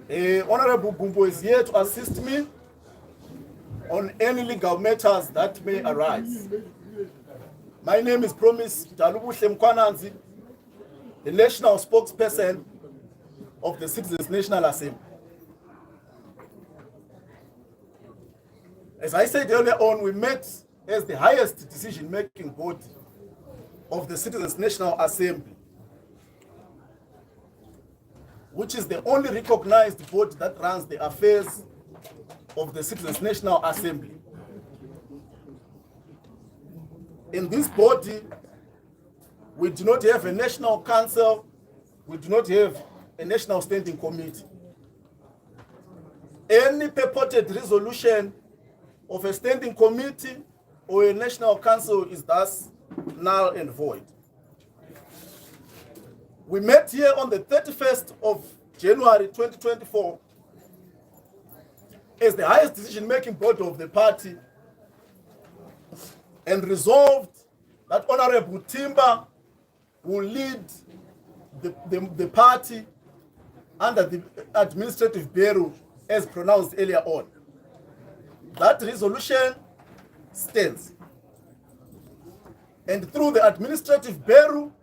Honorable Gumbo is here to assist me on any legal matters that may arise. My name is Promise Mkhwananzi, the national spokesperson of the Citizens National Assembly. As I said earlier on, we met as the highest decision-making body of the Citizens National Assembly, which is the only recognized body that runs the affairs of the Citizens National Assembly. In this body, we do not have a national council, we do not have a national standing committee. Any purported resolution of a standing committee or a national council is thus null and void. We met here on the 31st of January 2024 as the highest decision-making body of the party and resolved that Honorable Timber will lead the party under the administrative bureau as pronounced earlier on. That resolution stands. And through the administrative bureau,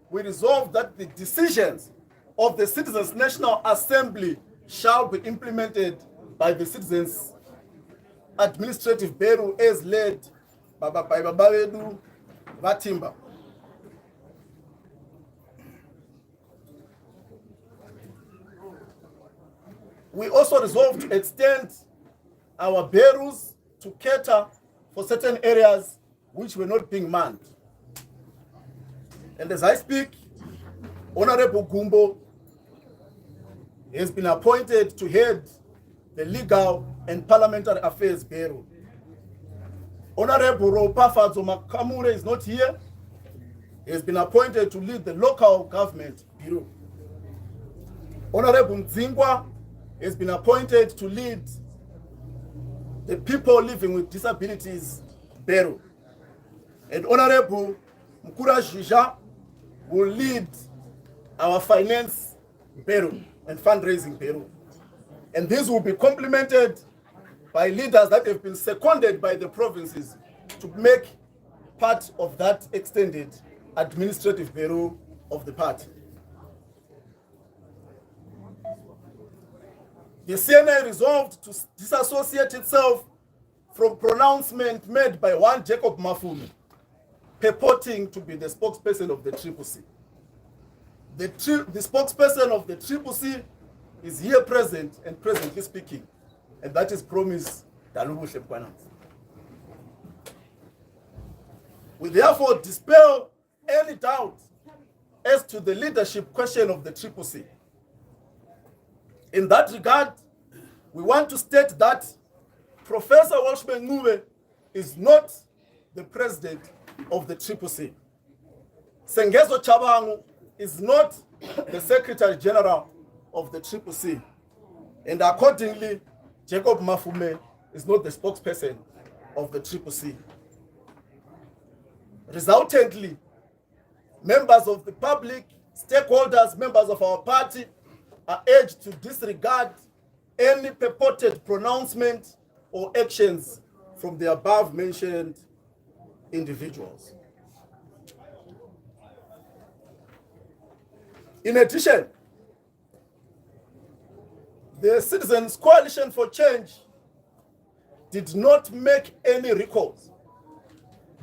we resolved that the decisions of the Citizens National Assembly shall be implemented by the Citizens Administrative Bureau as led by Babedu Vatimba. We also resolved to extend our bureaus to cater for certain areas which were not being manned. And as I speak, Honorable Gumbo has been appointed to head the Legal and Parliamentary Affairs Bureau. Honorable Ropafadzo Makamure is not here. He has been appointed to lead the Local Government Bureau. Honorable Mzingwa has been appointed to lead the People Living with Disabilities Bureau. And Honorable Mkhwananzi will lead our Finance Bureau and Fundraising Bureau. And this will be complemented by leaders that have been seconded by the provinces to make part of that extended administrative bureau of the party. The CNA resolved to disassociate itself from pronouncement made by one Jacob Mafume, purporting to be the spokesperson of the CCC. The spokesperson of the CCC is here present and presently speaking, and that is Promise Mkhwananzi. We therefore dispel any doubt as to the leadership question of the CCC. In that regard, we want to state that Professor Walshman Ngube is not the president of the CCC. Sengezo Chabangu is not the Secretary General of the CCC. And accordingly, Jacob Mafume is not the spokesperson of the CCC. Resultantly, members of the public, stakeholders, members of our party are urged to disregard any purported pronouncement or actions from the above mentioned individuals. In addition, the Citizens Coalition for Change did not make any recalls,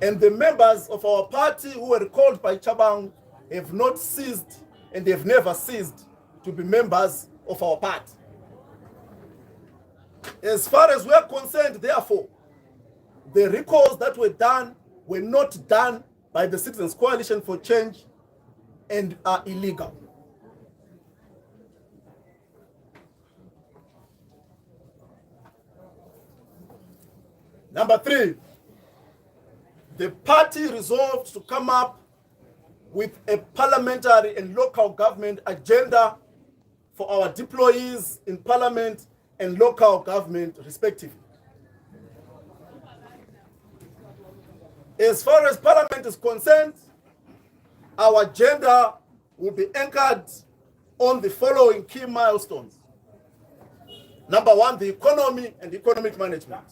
and the members of our party who were recalled by Chabang have not ceased and have never ceased to be members of our party. As far as we are concerned, therefore, the recalls that were done were not done by the Citizens Coalition for Change and are illegal. Number three, the party resolved to come up with a parliamentary and local government agenda for our deployees in parliament and local government, respectively. As far as parliament is concerned, our agenda will be anchored on the following key milestones. Number one, the economy and economic management,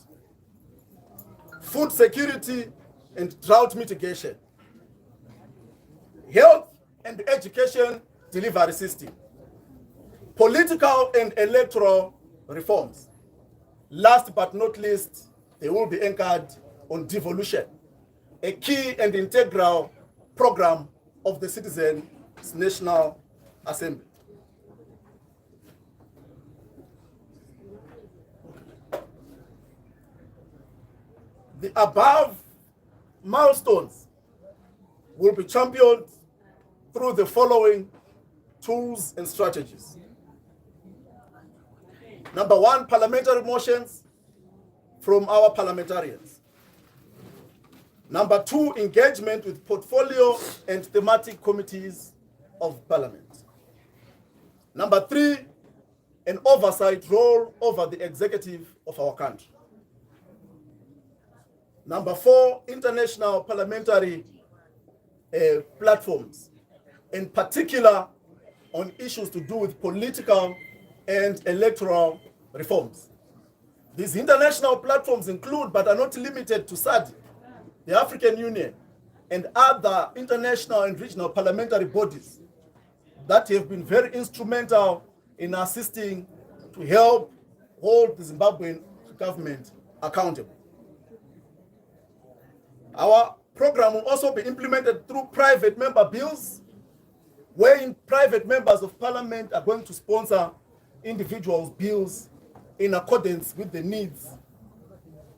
food security and drought mitigation, health and education delivery system, political and electoral reforms. Last but not least, they will be anchored on devolution, a key and integral program of the Citizens' National Assembly. The above milestones will be championed through the following tools and strategies. Number one, parliamentary motions from our parliamentarians. Number two, engagement with portfolio and thematic committees of Parliament. Number three, an oversight role over the executive of our country. Number four, international parliamentary platforms, in particular on issues to do with political and electoral reforms. These international platforms include, but are not limited to, SADC, the African Union, and other international and regional parliamentary bodies that have been very instrumental in assisting to help hold the Zimbabwean government accountable. Our program will also be implemented through private member bills, wherein private members of parliament are going to sponsor individuals' bills in accordance with the needs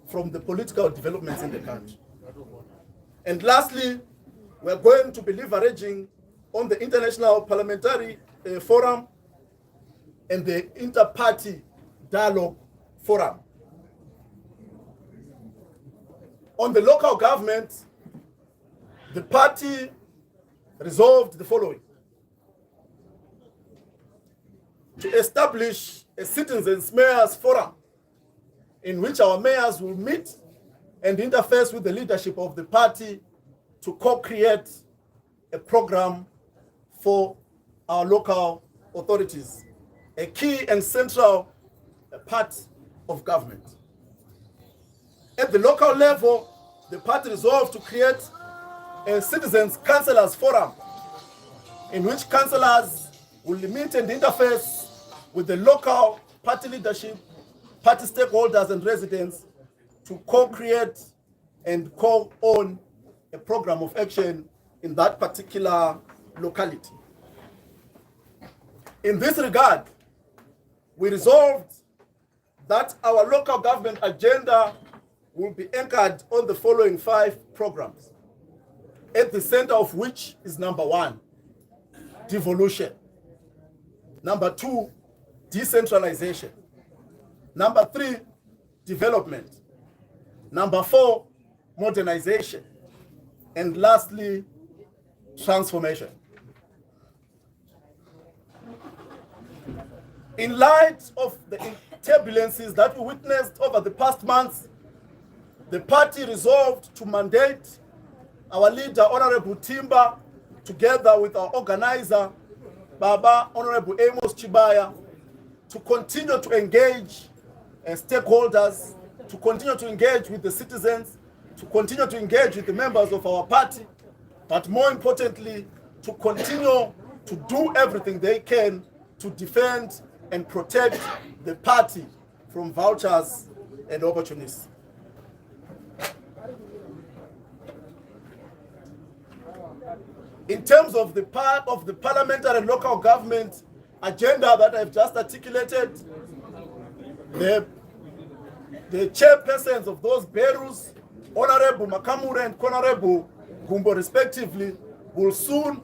from the political developments in the country. And lastly, we're going to be leveraging on the International Parliamentary Forum and the Inter-Party Dialogue Forum. On the local government, the party resolved the following: to establish a citizens' mayors forum in which our mayors will meet and interface with the leadership of the party to co-create a program for our local authorities, a key and central part of government. At the local level, the party resolved to create a citizens' councillors forum in which councillors will meet and interface with the local party leadership, party stakeholders and residents to co-create and co-own a program of action in that particular locality. In this regard, we resolved that our local government agenda will be anchored on the following 5 programs, at the center of which is number 1, devolution. Number 2, decentralization. Number 3, development. Number 4, modernization. And lastly, transformation. In light of the turbulences that we witnessed over the past months, the party resolved to mandate our leader, Honorable Timba, together with our organizer, Baba, Honorable Amos Chibaya, to continue to engage stakeholders, to continue to engage with the citizens, to continue to engage with the members of our party, but more importantly, to continue to do everything they can to defend and protect the party from vouchers and opportunists. In terms of the part of the parliamentary and local government agenda that I've just articulated, the chairpersons of those bureaus, Honorable Makamure and Honorable Gumbo respectively, will soon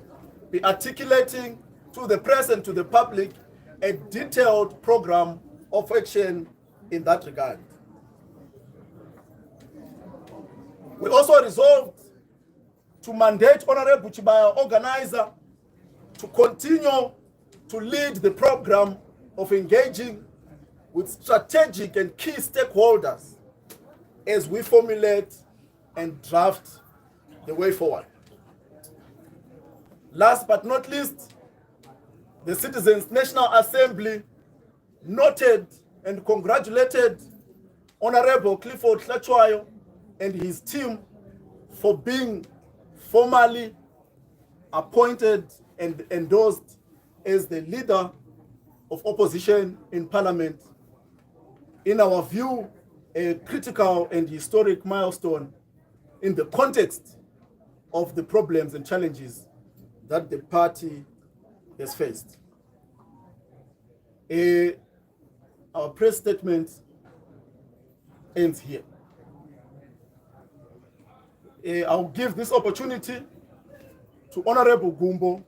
be articulating to the press and to the public a detailed program of action in that regard. We also resolved to mandate Honorable Chibaya, organizer, to continue to lead the program of engaging with strategic and key stakeholders as we formulate and draft the way forward. Last but not least, the Citizens' National Assembly noted and congratulated Honorable Clifford Hlachwayo and his team for being formally appointed and endorsed as the leader of opposition in Parliament. In our view, a critical and historic milestone in the context of the problems and challenges that the party has faced. Our press statement ends here. I'll give this opportunity to Honorable Gumbo,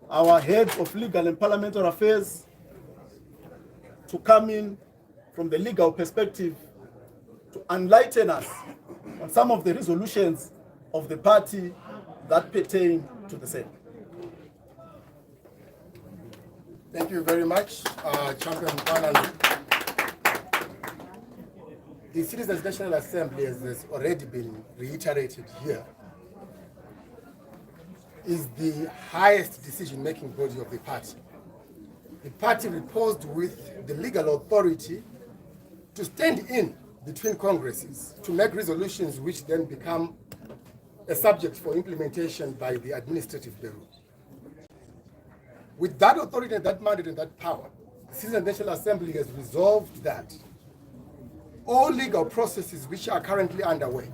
our head of legal and parliamentary affairs, to come in from the legal perspective to enlighten us on some of the resolutions of the party that pertain to the same. Thank you very much, Champion Mkhwananzi. The Citizens National Assembly, as has already been reiterated here, is the highest decision-making body of the party. The party reposed with the legal authority to stand in between congresses to make resolutions which then become a subject for implementation by the administrative bureau. With that authority and that mandate and that power, the Citizens National Assembly has resolved that all legal processes which are currently underway,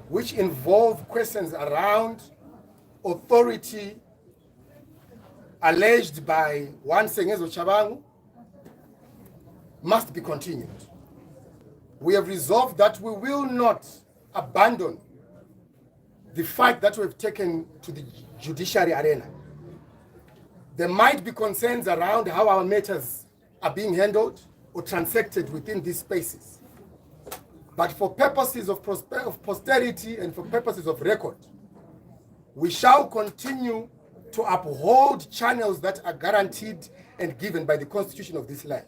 which involve questions around authority alleged by one Sengezo Chabangu, must be continued. We have resolved that we will not abandon the fight that we have taken to the judiciary arena. There might be concerns around how our matters are being handled or transacted within these spaces. But for purposes of posterity and for purposes of record, we shall continue to uphold channels that are guaranteed and given by the Constitution of this land.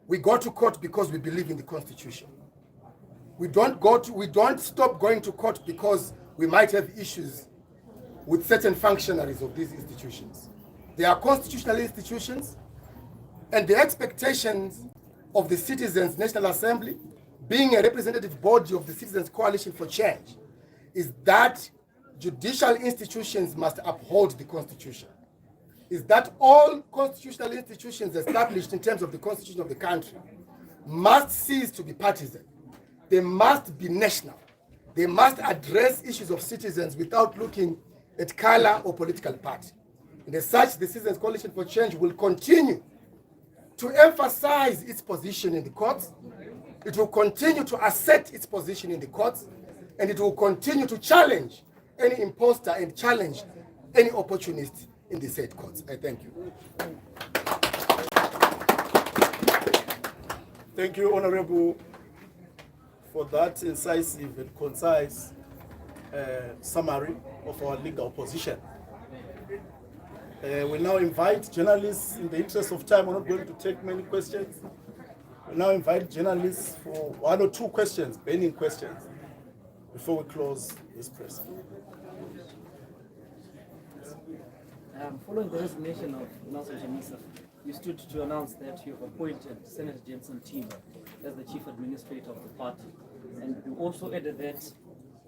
We go to court because we believe in the Constitution. We don't stop going to court because we might have issues with certain functionaries of these institutions. They are constitutional institutions, and the expectations of the Citizens National Assembly, being a representative body of the Citizens Coalition for Change, is that judicial institutions must uphold the Constitution. Is that all constitutional institutions established in terms of the Constitution of the country must cease to be partisan. They must be national. They must address issues of citizens without looking at color or political party. And as such, the Citizens Coalition for Change will continue to emphasize its position in the courts. It will continue to assert its position in the courts, and it will continue to challenge any imposter and challenge any opportunist in the said courts. I thank you. Thank you, Honorable, for that incisive and concise summary of our legal position. We now invite journalists. In the interest of time, we're not going to take many questions. We now invite journalists for one or two questions, burning questions, before we close this press. Following the resignation of Amos Chibaya, you stood to announce that you have appointed Senator Jensen Tiba as the chief administrator of the party. And you also added that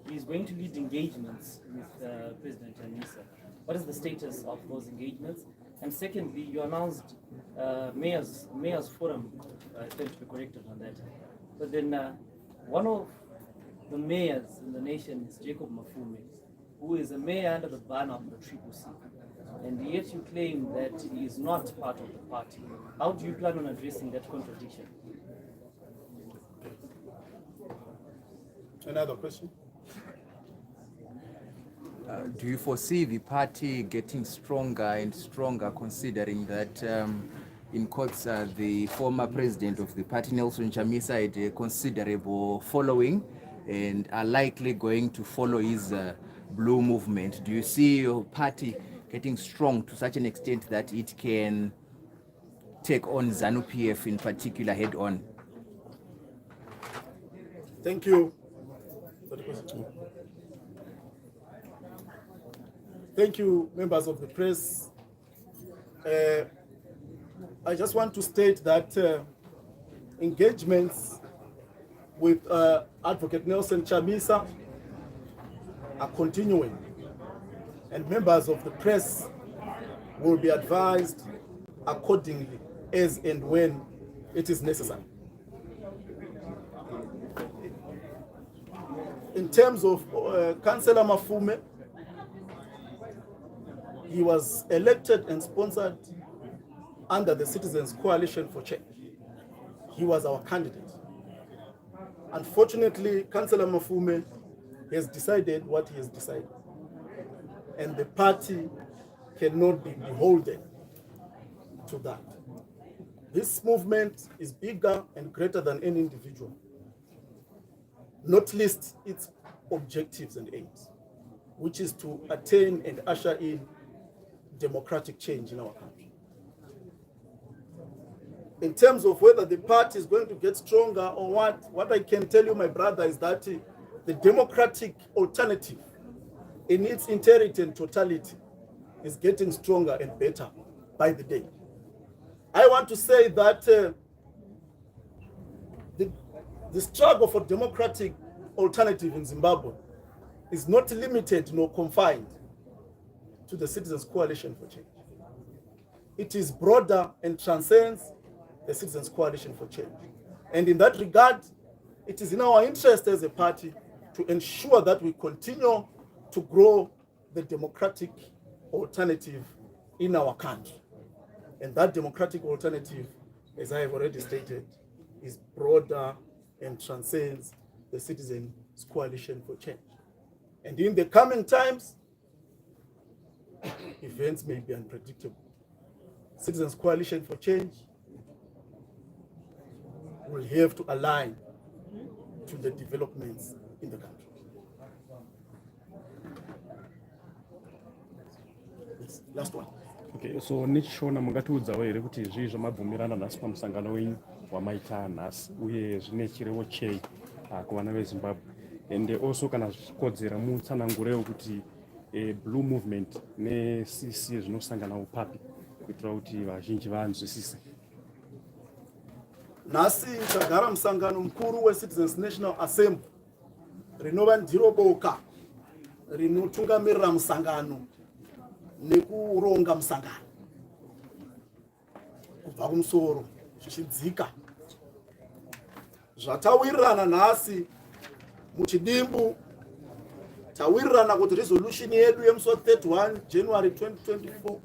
he is going to lead engagements with President Chamisa. What is the status of those engagements? And secondly, you announced Mayor's Forum, I stand to be corrected on that. But then one of the mayors in the nation is Jacob Mafume, who is a mayor under the banner of the CCC. And yet you claim that he is not part of the party. How do you plan on addressing that contradiction? Another question? Do you foresee the party getting stronger and stronger, considering that in courts the former president of the party, Nelson Chamisa, had a considerable following and are likely going to follow his blue movement? Do you see your party getting strong to such an extent that it can take on ZANU-PF in particular head on? Thank you. Thank you, members of the press. I just want to state that engagements with Advocate Nelson Chamisa are continuing, and members of the press will be advised accordingly as and when it is necessary. In terms of Councillor Mafume, he was elected and sponsored under the Citizens Coalition for Change. He was our candidate. Unfortunately, Councillor Mafume has decided what he has decided, and the party cannot be beholden to that. This movement is bigger and greater than any individual, not least its objectives and aims, which is to attain and usher in democratic change in our country. In terms of whether the party is going to get stronger or what I can tell you, my brother, is that the democratic alternative in its entirety and totality is getting stronger and better by the day. I want to say that the struggle for democratic alternative in Zimbabwe is not limited nor confined to the Citizens Coalition for Change. It is broader and transcends the Citizens Coalition for Change. And in that regard, it is in our interest as a party to ensure that we continue to grow the democratic alternative in our country. And that democratic alternative, as I have already stated, is broader and transcends the Citizens Coalition for Change. And in the coming times, events may be unpredictable. Citizens Coalition for Change will have to align to the developments in the country. Yes, last one. Okay, so nichona mungatiudzawo here kuti izvi mabvumirana nhasi pamusangano wenyu wamaita nhasi uye zvine chirevo chei kuvana veZimbabwe, and also kana zvichikodzera mutsanangurewo kuti Blue Movement neCCC zvinosangana upapi kuitira kuti vazhinji vanzwisise. Nhasi tagara musangano mukuru weCitizens National Assembly rinova ndiro boka rinotungamirira musangano nekuronga musangano kubva kumusoro zvichidzika. Zvatawirirana nhasi muchidimbu, tawirirana kuti resolution yedu yemusi 31 January 2024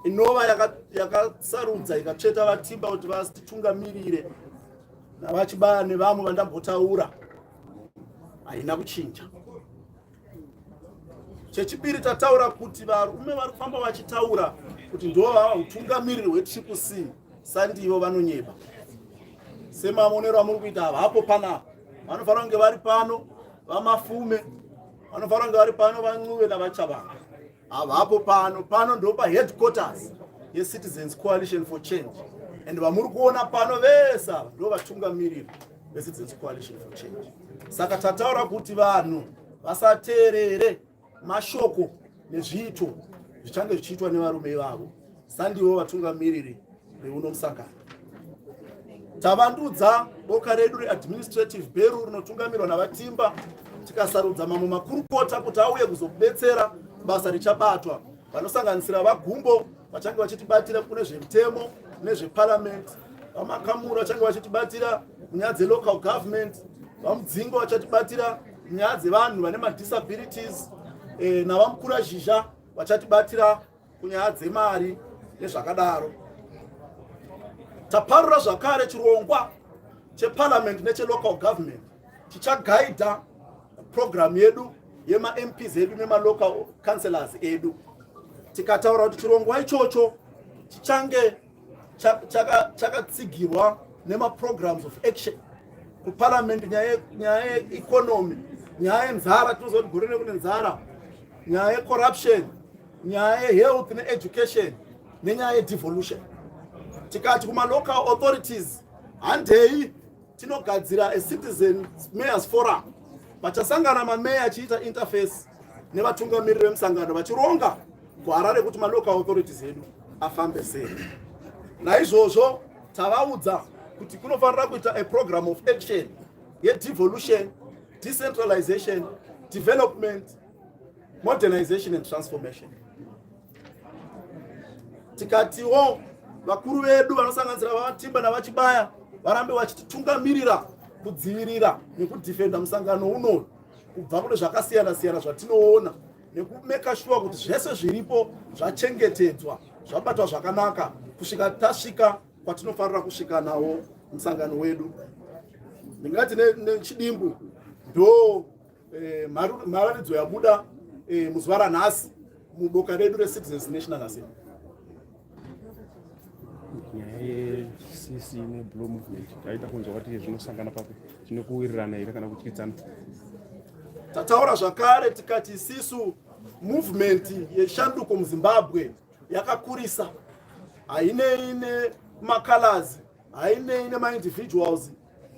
inova yakasarudza ikatsveta vatimba kuti vatitungamirire navachibaya nevamwe vandambotaura haina kuchinja. Chechipiri tataura kuti varume vari kufamba vachitaura kuti ndo vava utungamiriri hweCCC sandivo vanonyeba. Semamonero amuri kuita havapo panapa. Vanofanira kunge vari pano vaMafume, vanofanira kunge vari pano vaNcuve navaChabanga. Havapo pano ndo paheadquarters yeCitizens Coalition for Change. And vamuri kuona pano vese ndo vatungamiriri veCitizens Coalition for Change. Saka tataura kuti vanhu vasateerere mashoko nezviito zvichange zvichiitwa nevarume vavo sandivo vatungamiriri veuno musangano. Tavandudza boka redu readministrative bureau rinotungamirwa navatimba, tikasarudza mamwe makurukota kuti auye kuzobetsera basa richabatwa, vanosanganisira vaGumbo vachange vachitibatira kune zvemutemo nezveparliament, vamakamura vachange vachitibatira nyaya dzelocal government, vaMudzingo vachatibatira nyaya dzevanhu vane madisabilities, navamukura zhizha vachatibatira kunyaya dzemari nezvakadaro. Taparura zvakare chirongwa cheparliament nechelocal government chichagaidha program yedu yemaMPs edu nemalocal councillors edu. Tikataura kuti chirongwa ichocho chichange chakatsigirwa nemaprograms of action kuparliament, nyaya yeeconomy, nyaya yenzara, tinozoti gore nekune nzara, nyaya yecorruption, nyaya yehealth needucation nenyaya yedevolution. Tikati kumalocal authorities handei tinogadzira a citizen mayors forum vachasangana mameya achiita interface nevatungamiriri vemusangano vachironga gwara rekuti malocal authorities edu afambe sei. naizvozvo tavaudza kuti kunofanira kuita a program of action ye-devolution, decentralization, development, modernization and transformation. Tikatiwo vakuru vedu vanosanganisira vaTimba navaChibaya varambe vachititungamirira kudzivirira nekudefenda musangano uno kubva kune zvakasiyana-siyana zvatinoona nekumeka sure kuti zvese zviripo zvachengetedzwa zvabatwa zvakanaka kusvika tasvika kwatinofanira kusvika nawo musangano wedu. Ndingati nechidimbu ndo mhararidzo yabuda muzuva ranhasi muboka redu reCitizens National Assembly. Nyaya ye-CCC ne-Blue Movement taita kunzwa kuti zvinosangana papo zvinokuwirirana here kana kutyidzana. Tataura zvakare tikati isisu movement yeshanduko muZimbabwe yakakurisa, hainei nemakalazi, hainei nemaindividuals.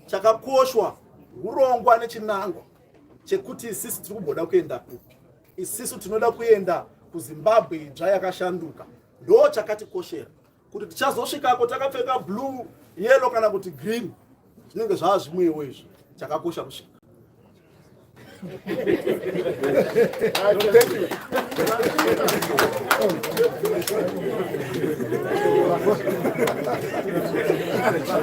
Chakakoshwa urongwa nechinangwa chekuti isisu tiri kuboda kuenda kupi, isisu tinoda kuenda kuZimbabwe itsva yakashanduka. Ndo chakatikoshera kuti tichazosvikako takapfeka blue, yellow kana kuti green, zvinenge zvava zvimwewo izvo. Chakakosha kusvika. Thank you.